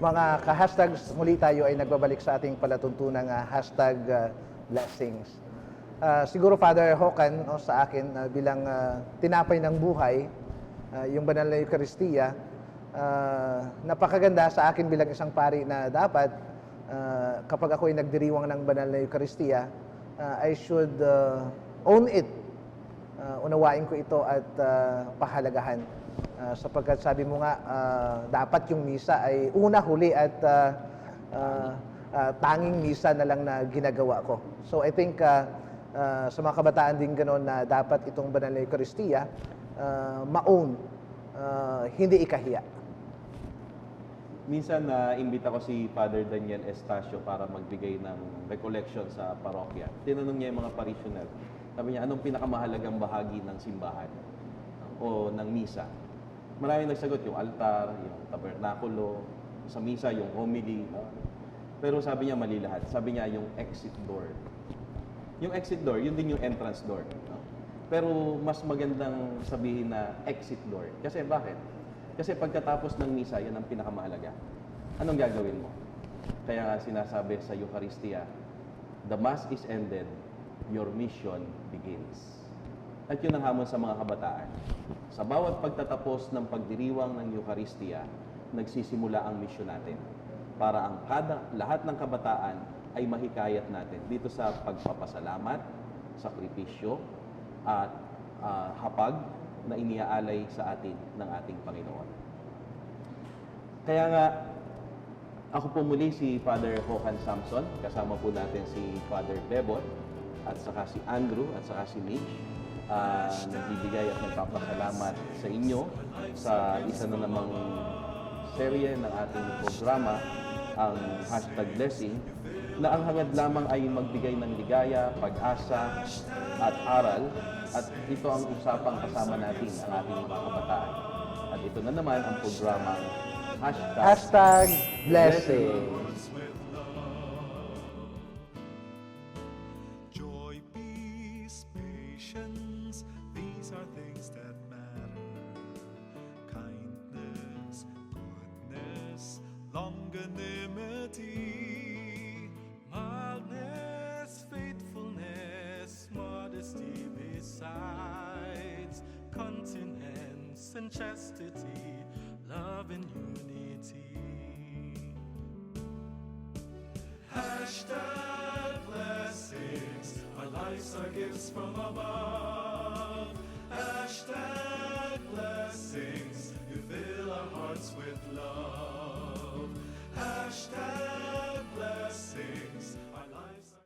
Mga ka-hashtags, muli tayo ay nagbabalik sa ating palatuntunang hashtag blessings. Siguro Father Hokan, no, sa akin bilang tinapay ng buhay, yung banal na Eucharistia, napakaganda sa akin bilang isang pari na dapat kapag ako ay nagdiriwang ng banal na Eucharistia, I should own it. Unawain ko ito at pahalagahan. Sapagkat sabi mo nga, dapat yung misa ay una, huli at tanging misa na lang na ginagawa ko. So I think sa mga kabataan din gano'n na dapat itong banal na Eucharistia, ma-own, hindi ikahiya. Minsan na-imbita ko si Father Daniel Estacio para magbigay ng recollection sa parokya. Tinanong niya yung mga parishioner. Sabi niya, anong pinakamahalagang bahagi ng simbahan o ng misa? Maraming nagsagot, yung altar, yung tabernakulo, sa misa, yung homily. Pero sabi niya, mali lahat. Sabi niya, yung exit door. Yung exit door, yun din yung entrance door. Pero mas magandang sabihin na exit door. Kasi bakit? Kasi pagkatapos ng misa, yan ang pinakamahalaga. Anong gagawin mo? Kaya nga sinasabi sa Eucharistia, the Mass is ended, your mission begins. At yun ang hamon sa mga kabataan. Sa bawat pagtatapos ng pagdiriwang ng Eucharistia, nagsisimula ang misyon natin para ang lahat ng kabataan ay mahikayat natin dito sa pagpapasalamat, sakripisyo, at hapag na iniaalay sa atin ng ating Panginoon. Kaya nga, ako po muli si Father Johan Samson, kasama po natin si Father Bebot, at saka si Andrew, at saka si Mitch, nagbibigay at nagpapasalamat sa inyo sa isa na namang serye ng ating programa, ang Hashtag Blessing, na ang hangad lamang ay magbigay ng ligaya, pag-asa at aral, at ito ang usapang kasama natin ang ating mga kabataan. At ito na naman ang programang Hashtag Blessing. Joy, peace, patience, these are things that matter. Kindness, goodness, longanimity, mildness, faithfulness, modesty besides, continence and chastity, love and unity. Hashtag blessings, our lives are gifts from above. Hashtag blessings, you fill our hearts with love.